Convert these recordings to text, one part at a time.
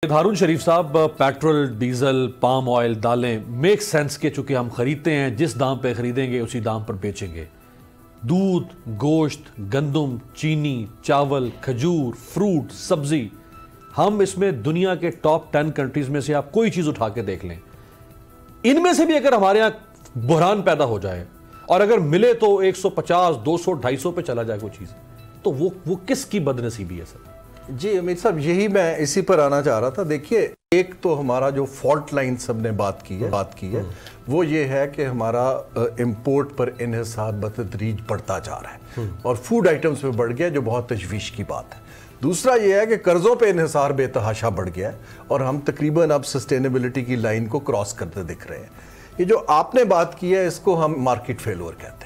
ہارون شریف صاحب، petrol, diesel, palm oil, دالیں make sense کے چونکہ ہم خریدتے ہیں، جس دام پہ خریدیں گے اسی دام پر بیچیں گے. دودھ، گوشت، گندم، چینی، چاول، کھجور، فروٹ، سبزی، ہم اس میں دنیا کے ٹاپ 10 کنٹریز میں سے آپ کوئی چیز اٹھا کے دیکھ لیں، ان میں سے بھی اگر ہمارے یہاں بحران پیدا ہو جائے اور اگر ملے تو 150، 200، 250 پہ چلا جائے کوئی چیز، تو وہ کس کی بد نصیبی ہے سر؟ جی امیر صاحب، یہی میں اسی پر آنا چاہ رہا تھا. دیکھیے، ایک تو ہمارا جو فالٹ لائن سب نے بات کی ہے وہ یہ ہے کہ ہمارا امپورٹ پر انحصار بتدریج بڑھتا جا رہا ہے اور فوڈ آئٹمز پہ بڑھ گیا، جو بہت تشویش کی بات ہے. دوسرا یہ ہے کہ قرضوں پہ انحصار بے تحاشا بڑھ گیا ہے اور ہم تقریباً اب سسٹینیبلٹی کی لائن کو کراس کرتے دکھ رہے ہیں. یہ جو آپ نے بات کی ہے، اس کو ہم مارکیٹ فیلور کہتے ہیں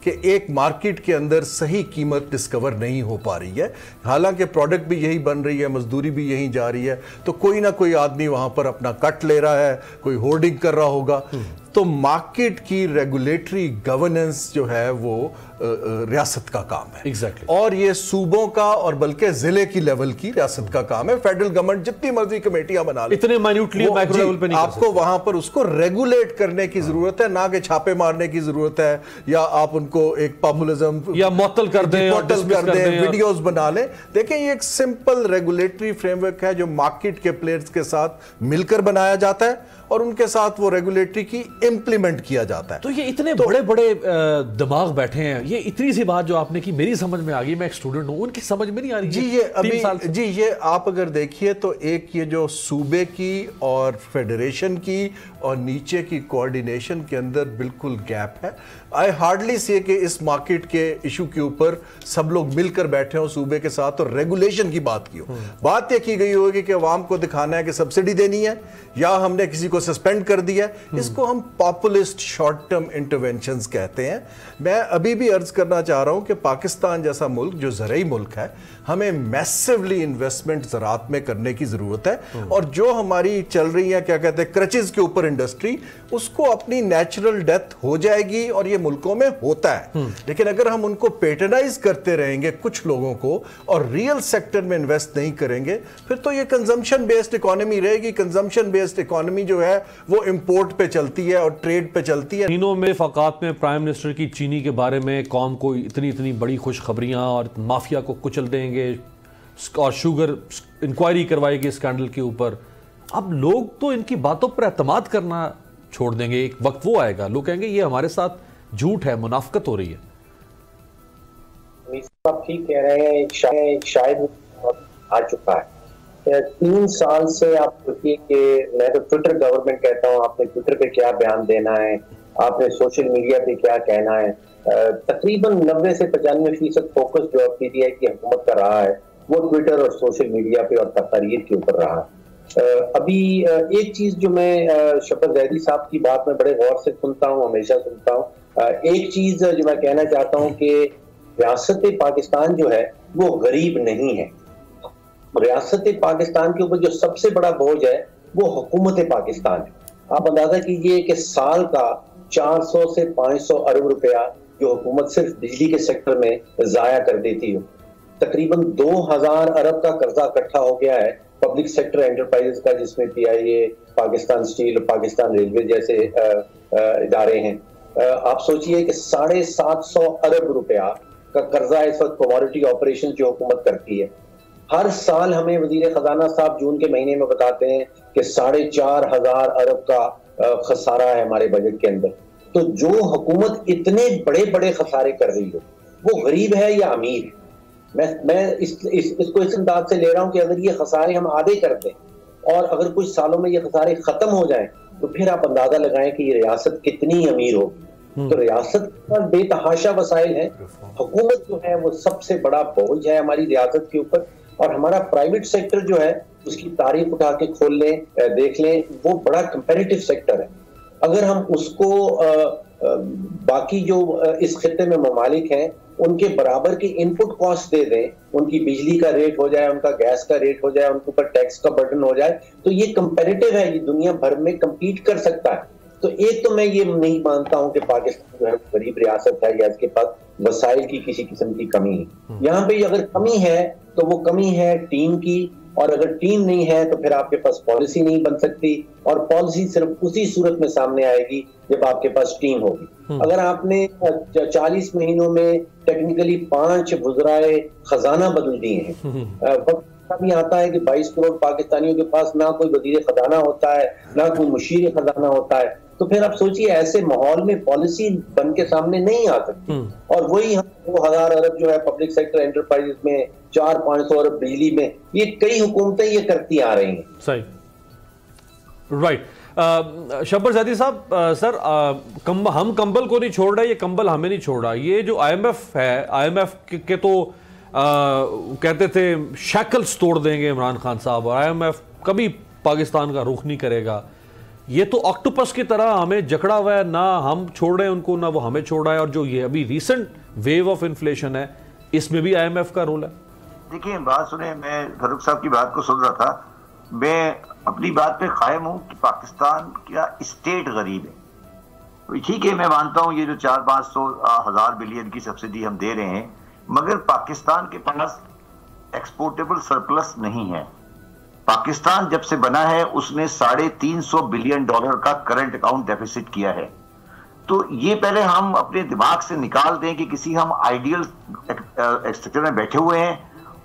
کہ ایک مارکیٹ کے اندر صحیح قیمت ڈسکور نہیں ہو پا رہی ہے. حالانکہ پروڈکٹ بھی یہی بن رہی ہے، مزدوری بھی یہی جا رہی ہے، تو کوئی نہ کوئی آدمی وہاں پر اپنا کٹ لے رہا ہے، کوئی ہورڈنگ کر رہا ہوگا. تو مارکیٹ کی ریگولیٹری گورننس جو ہے وہ ریاست کا کام ہے. اور یہ صوبوں کا اور بلکہ ضلع کی لیول کی ریاست کا کام ہے. فیڈرل گورنمنٹ جتنی مرضی کمیٹیاں بنا لے، اتنے مائنیوٹلی مائکرو لیول پہ نہیں، آپ کو وہاں پر اس کو ریگولیٹ کرنے کی ضرورت ہے، نہ کہ چھاپے مارنے کی ضرورت ہے یا آپ ان کو ایک پاپولزم یا معطل کر دیں، ویڈیوز بنا لیں. دیکھیں، یہ ایک سمپل ریگولیٹری فریم ورک ہے جو مارکیٹ کے پلیئرز کے ساتھ مل کر بنایا جاتا ہے اور ان کے ساتھ وہ ریگولیٹری کی امپلیمنٹ کیا جاتا ہے. تو یہ اتنے بڑے بڑے دماغ بیٹھے ہیں. یہ اتنی سی بات جو آپ نے کی میری سمجھ میں آ گئی، میں ایک اسٹوڈنٹ ہوں، ان کی سمجھ میں نہیں آ رہی. جی یہ آپ اگر دیکھیے تو ایک یہ جو صوبے کی اور فیڈریشن کی اور نیچے کی کوارڈینیشن کے اندر بالکل گیپ ہے. آئی ہارڈلی سی کہ اس مارکیٹ کے ایشو کے اوپر سب لوگ مل کر بیٹھے ہوں صوبے کے ساتھ اور ریگولیشن کی بات کی ہو. بات یہ کی گئی ہوگی کہ عوام کو دکھانا ہے کہ سبسڈی دینی ہے یا ہم نے کسی کو سسپینڈ کر دیا ہے. اس کو ہم پاپولسٹ شارٹ ٹرم انٹرونشنز کہتے ہیں. میں ابھی بھی عرض کرنا چاہ رہا ہوں کہ پاکستان جیسا ملک جو زرعی ملک ہے، ہمیں میسیولی انویسٹمنٹ زراعت میں کرنے کی ضرورت ہے. اور جو ہماری چل رہی ہے کیا کہتے ہیں کرچز کے اوپر انڈسٹری، اس کو اپنی نیچرل ڈیتھ ہو جائے گی اور یہ ملکوں میں ہوتا ہے. لیکن اگر ہم ان کو پیٹرنائز کرتے رہیں گے کچھ لوگوں کو اور ریئل سیکٹر میں انویسٹ نہیں کریں گے، پھر تو یہ کنزمپشن بیسڈ اکانومی رہے گی. کنزمپشن بیسڈ اکانومی جو ہے وہ امپورٹ پہ چلتی ہے اور ٹریڈ پہ چلتی ہے. چینوں میں فقات میں پرائم منسٹر کی چینی کے بارے میں قوم کو اتنی بڑی خوشخبریاں اور مافیا کو کچل دیں گے اور شوگر انکوائری کروائے گی اسکینڈل کے اوپر. اب لوگ تو ان کی باتوں پر اعتماد کرنا چھوڑ دیں گے. ایک وقت وہ آئے گا لوگ کہیں گے یہ ہمارے ساتھ جھوٹ ہے، منافقت ہو رہی ہے. آپ ٹھیک کہہ رہے ہیں، شاید آ چکا ہے. 3 سال سے آپ دیکھیے کہ میں تو ٹویٹر گورنمنٹ کہتا ہوں، آپ نے ٹویٹر پہ کیا بیان دینا ہے، آپ نے سوشل میڈیا پہ کیا کہنا ہے. تقریباً 90 سے 95% فوکس جو اب میڈیا کی حکومت کا رہا ہے وہ ٹویٹر اور سوشل میڈیا پہ اور تقاریر کے اوپر رہا. ابھی ایک چیز جو میں شفقت زیدی صاحب کی بات میں بڑے غور سے سنتا ہوں، ہمیشہ سنتا ہوں. ایک چیز جو میں کہنا چاہتا ہوں کہ ریاست پاکستان جو ہے وہ غریب نہیں ہے. ریاست پاکستان کے اوپر جو سب سے بڑا بوجھ ہے وہ حکومت پاکستان ہے. آپ اندازہ کیجئے کہ سال کا 400 سے 500 ارب روپیہ جو حکومت صرف بجلی کے سیکٹر میں ضائع کر دیتی ہو. تقریباً 2000 ارب کا قرضہ اکٹھا ہو گیا ہے پبلک سیکٹر انٹرپرائز کا، جس میں PIA، پاکستان اسٹیل اور پاکستان ریلوے جیسے ادارے ہیں. آپ سوچئے کہ 750 ارب روپیہ کا قرضہ اس وقت کموڈٹی آپریشن جو حکومت کرتی ہے. ہر سال ہمیں وزیر خزانہ صاحب جون کے مہینے میں بتاتے ہیں کہ 4500 ارب کا خسارہ ہے ہمارے بجٹ کے اندر. تو جو حکومت اتنے بڑے بڑے خسارے کر رہی ہو وہ غریب ہے یا امیر ہے؟ میں اس کو اس انداز سے لے رہا ہوں کہ اگر یہ خسارے ہم آدھے کر دیں اور اگر کچھ سالوں میں یہ خسارے ختم ہو جائیں تو پھر آپ اندازہ لگائیں کہ یہ ریاست کتنی امیر ہوگی. تو ریاست پر بے تحاشا وسائل ہیں. حکومت جو ہے وہ سب سے بڑا بوجھ ہے ہماری ریاست کے اوپر. اور ہمارا پرائیویٹ سیکٹر جو ہے اس کی تعریف اٹھا کے کھول لیں، دیکھ لیں، وہ بڑا کمپیریٹیو سیکٹر ہے. اگر ہم اس کو باقی جو اس خطے میں ممالک ہیں ان کے برابر کی ان پٹ کاسٹ دے دیں، ان کی بجلی کا ریٹ ہو جائے، ان کا گیس کا ریٹ ہو جائے، ان کے اوپر ٹیکس کا برڈن ہو جائے، تو یہ کمپیریٹیو ہے، یہ دنیا بھر میں کمپیٹ کر سکتا ہے. تو ایک تو میں یہ نہیں مانتا ہوں کہ پاکستان جو ہے غریب ریاست ہے یا اس کے پاس وسائل کی کسی قسم کی کمی ہے. یہاں پہ اگر کمی ہے تو وہ کمی ہے ٹیم کی اور اگر ٹیم نہیں ہے تو پھر آپ کے پاس پالیسی نہیں بن سکتی، اور پالیسی صرف اسی صورت میں سامنے آئے گی جب آپ کے پاس ٹیم ہوگی۔ اگر آپ نے 40 مہینوں میں ٹیکنیکلی 5 وزرائے خزانہ بدل دیے ہیں، وقت بھی آتا ہے کہ 22 کروڑ پاکستانیوں کے پاس نہ کوئی وزیر خزانہ ہوتا ہے نہ کوئی مشیر خزانہ ہوتا ہے، تو پھر آپ سوچئے ایسے ماحول میں پالیسی بن کے سامنے نہیں آ سکتی۔ اور وہی ہم 2000 ارب جو ہے پبلک سیکٹر انٹرپرائز میں، 400-500 ارب بجلی میں، یہ کئی حکومتیں یہ کرتی آ رہی ہیں۔ صحیح، رائٹ۔ شبر زیدی صاحب، سر ہم کمبل کو نہیں چھوڑ رہے، یہ کمبل ہمیں نہیں چھوڑ رہا۔ یہ جو آئی ایم ایف ہے، آئی ایم ایف کے تو کہتے تھے شیکلز توڑ دیں گے عمران خان صاحب، اور آئی ایم ایف کبھی پاکستان کا رخ نہیں کرے گا۔ یہ تو آکٹوپس کی طرح ہمیں جکڑا ہوا ہے، نہ ہم چھوڑ رہے ہیں ان کو نہ وہ ہمیں چھوڑ رہا ہے، اور جو یہ ابھی ریسنٹ ویو آف انفلیشن ہے اس میں بھی آئی ایم ایف کا رول ہے۔ دیکھیں بات سنیں، میں فاروق صاحب کی بات کو سن رہا تھا، میں اپنی بات پہ قائم ہوں کہ پاکستان کا اسٹیٹ غریب ہے۔ ٹھیک ہے، میں مانتا ہوں یہ جو 400-500 بلین کی سبسڈی ہم دے رہے ہیں، مگر پاکستان کے پاس ایکسپورٹیبل سرپلس نہیں ہے۔ پاکستان جب سے بنا ہے اس نے $350 بلین کا کرنٹ اکاؤنٹ ڈیفیسٹ کیا ہے۔ تو یہ پہلے ہم اپنے دماغ سے نکال دیں کہ کسی ہم آئیڈیل اسٹرکچر میں بیٹھے ہوئے ہیں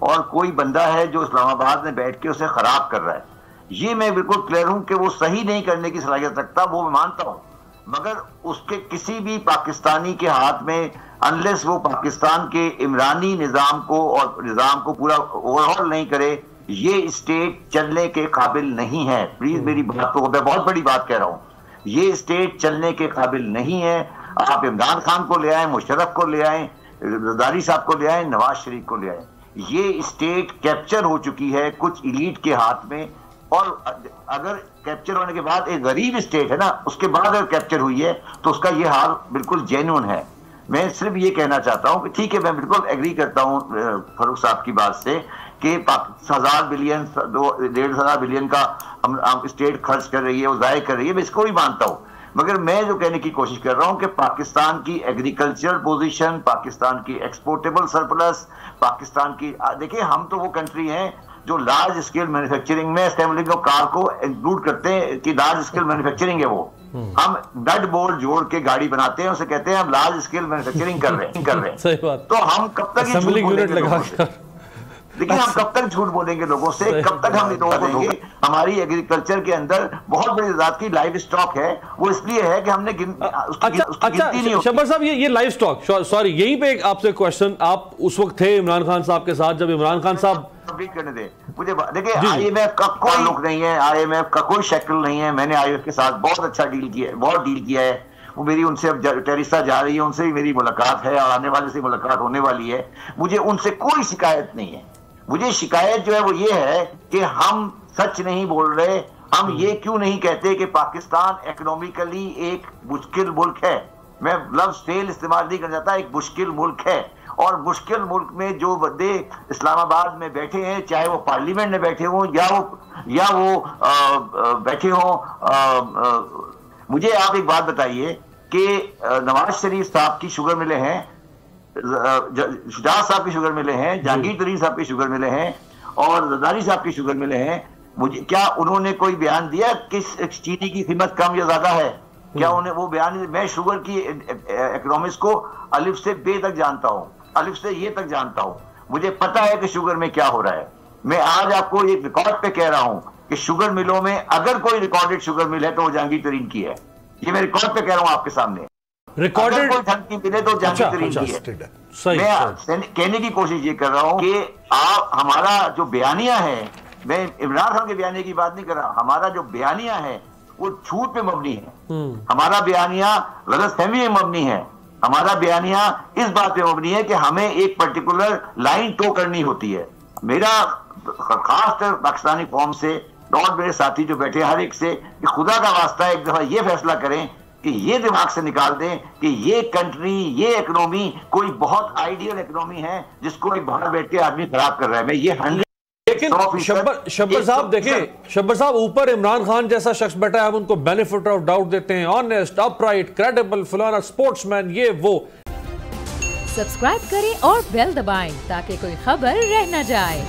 اور کوئی بندہ ہے جو اسلام آباد میں بیٹھ کے اسے خراب کر رہا ہے۔ یہ میں بالکل کلیئر ہوں کہ وہ صحیح نہیں کرنے کی صلاحیت رکھتا، وہ میں مانتا ہوں، مگر اس کے کسی بھی پاکستانی کے ہاتھ میں انلیس وہ پاکستان کے عمرانی نظام کو اور نظام کو پورا اوورہال نہیں کرے، یہ اسٹیٹ چلنے کے قابل نہیں ہے۔ پلیز میری بات کو، میں بہت بڑی بات کہہ رہا ہوں، یہ اسٹیٹ چلنے کے قابل نہیں ہے۔ آپ عمران خان کو لے آئیں، مشرف کو لے آئیں، زرداری صاحب کو لے آئیں، نواز شریف کو لے آئیں، یہ اسٹیٹ کیپچر ہو چکی ہے کچھ ایلیٹ کے ہاتھ میں، اور اگر کیپچر ہونے کے بعد ایک غریب اسٹیٹ ہے نا، اس کے بعد اگر کیپچر ہوئی ہے تو اس کا یہ حال بالکل جینون ہے۔ میں صرف یہ کہنا چاہتا ہوں کہ ٹھیک ہے، میں بالکل ایگری کرتا ہوں فاروق صاحب کی بات سے کہ 1000 بلین 1.5 بلین کا ہم اسٹیٹ خرچ کر رہی ہے، وہ ضائع کر رہی ہے، میں اس کو بھی مانتا ہوں، مگر میں جو کہنے کی کوشش کر رہا ہوں کہ پاکستان کی ایگریکلچرل پوزیشن، پاکستان کی ایکسپورٹیبل سرپلس، پاکستان کی، دیکھیں ہم تو وہ کنٹری ہیں جو لارج اسکیل مینوفیکچرنگ میں اسمبلنگ آف کار کو انکلوڈ کرتے ہیں کہ لارج اسکیل مینوفیکچرنگ ہے، وہ ہم نٹ بولٹ جھوڑ کے گاڑی بناتے ہیں، اسے کہتے ہیں ہم لارج اسکیل مینوفیکچرنگ کر رہے ہیں۔ صحیح بات۔ تو ہم کب تک اسمبلنگ یونٹ لگا کر، لیکن ہم کب تک جھوٹ بولیں گے لوگوں سے، کب تک ہم لوگوں کو دیں گے؟ ہماری ایگریکلچر کے اندر بہت بڑی ذات کی لائف اسٹاک ہے، وہ اس لیے ہے کہ ہم نے گنتی نہیں ہوتی۔ شبر صاحب یہ لائف اسٹاک، سوری یہیں پہ آپ سے کوشچن، آپ اس وقت تھے عمران خان صاحب کے ساتھ، جب عمران خان صاحب کمپلیٹ کرنے دیں مجھے، دیکھیں آئی ایم ایف کا کوئی تعلق نہیں ہے، آئی ایم ایف کا کوئی شکل نہیں ہے، میں نے آئی ایم ایف کے ساتھ بہت اچھا ڈیل کیا ہے، بہت ڈیل کیا ہے، وہ میری ان سے اب ٹیریسا جا رہی ہے، ان سے بھی میری ملاقات ہے اور آنے والے سے ملاقات ہونے والی ہے، مجھے ان سے کوئی شکایت نہیں ہے۔ مجھے شکایت جو ہے وہ یہ ہے کہ ہم سچ نہیں بول رہے، ہم یہ کیوں نہیں کہتے کہ پاکستان اکنومیکلی ایک مشکل ملک ہے، میں لفظ فیل استعمال نہیں کرنا چاہتا، ایک مشکل ملک ہے، اور مشکل ملک میں جو بندے اسلام آباد میں بیٹھے ہیں، چاہے وہ پارلیمنٹ میں بیٹھے ہوں یا وہ بیٹھے ہوں، مجھے آپ ایک بات بتائیے کہ نواز شریف صاحب کی شوگر ملیں ہیں، شجاعت صاحب کی شوگر ملے ہیں، جہانگیر ترین صاحب کی شوگر ملے ہیں، اور زرداری صاحب کی شوگر ملے ہیں، مجھے کیا انہوں نے کوئی بیان دیا کس چینی کی قیمت کم یا زیادہ ہے؟ کیا انہیں وہ بیان؟ میں شوگر کی اکنامکس کو الف سے بے تک جانتا ہوں، الف سے یہ تک جانتا ہوں، مجھے پتا ہے کہ شوگر میں کیا ہو رہا ہے۔ میں آج آپ کو ایک ریکارڈ پہ کہہ رہا ہوں کہ شوگر ملوں میں اگر کوئی ریکارڈڈ شوگر مل ہے تو وہ جہانگیر ترین کی ہے، یہ میں ریکارڈ پہ کہہ رہا ہوں آپ کے سامنے، اگر کوئی دھمکی ملے تو جہانگیر ترین کی ہے۔ میں کہنے کی کوشش یہ کر رہا ہوں کہ آپ ہمارا جو بیانیہ ہے، میں عمران خان کے بیانیے کی بات نہیں کر رہا، ہمارا جو بیانیہ ہے وہ جھوٹ پہ مبنی ہے، ہمارا بیانیہ غلط فہمی میں مبنی ہے، ہمارا بیانیہ اس بات پہ مبنی ہے کہ ہمیں ایک پرٹیکولر لائن ٹو کرنی ہوتی ہے۔ میرا خاص طور پاکستانی قوم سے اور میرے ساتھی جو بیٹھے ہر ایک سے کہ خدا کا واسطہ ایک دفعہ یہ فیصلہ کریں کہ یہ دماغ سے نکال دیں کہ یہ کنٹری، یہ اکنومی کوئی بہت آئیڈیل اکنومی ہے جس کو ایک باہر بیٹھ کے آدمی خراب کر رہا ہے۔ میں یہ لیکن شبر صاحب دیکھیں، شبر صاحب اوپر عمران خان جیسا شخص بیٹھا ہے، ہم ان کو بینیفٹ آف ڈاؤٹ دیتے ہیں، آنیسٹ، اپرائٹ، کریڈیبل، فلانا، سپورٹس مین، یہ وہ۔ سبسکرائب کریں اور بیل دبائیں تاکہ کوئی خبر رہ نہ جائے۔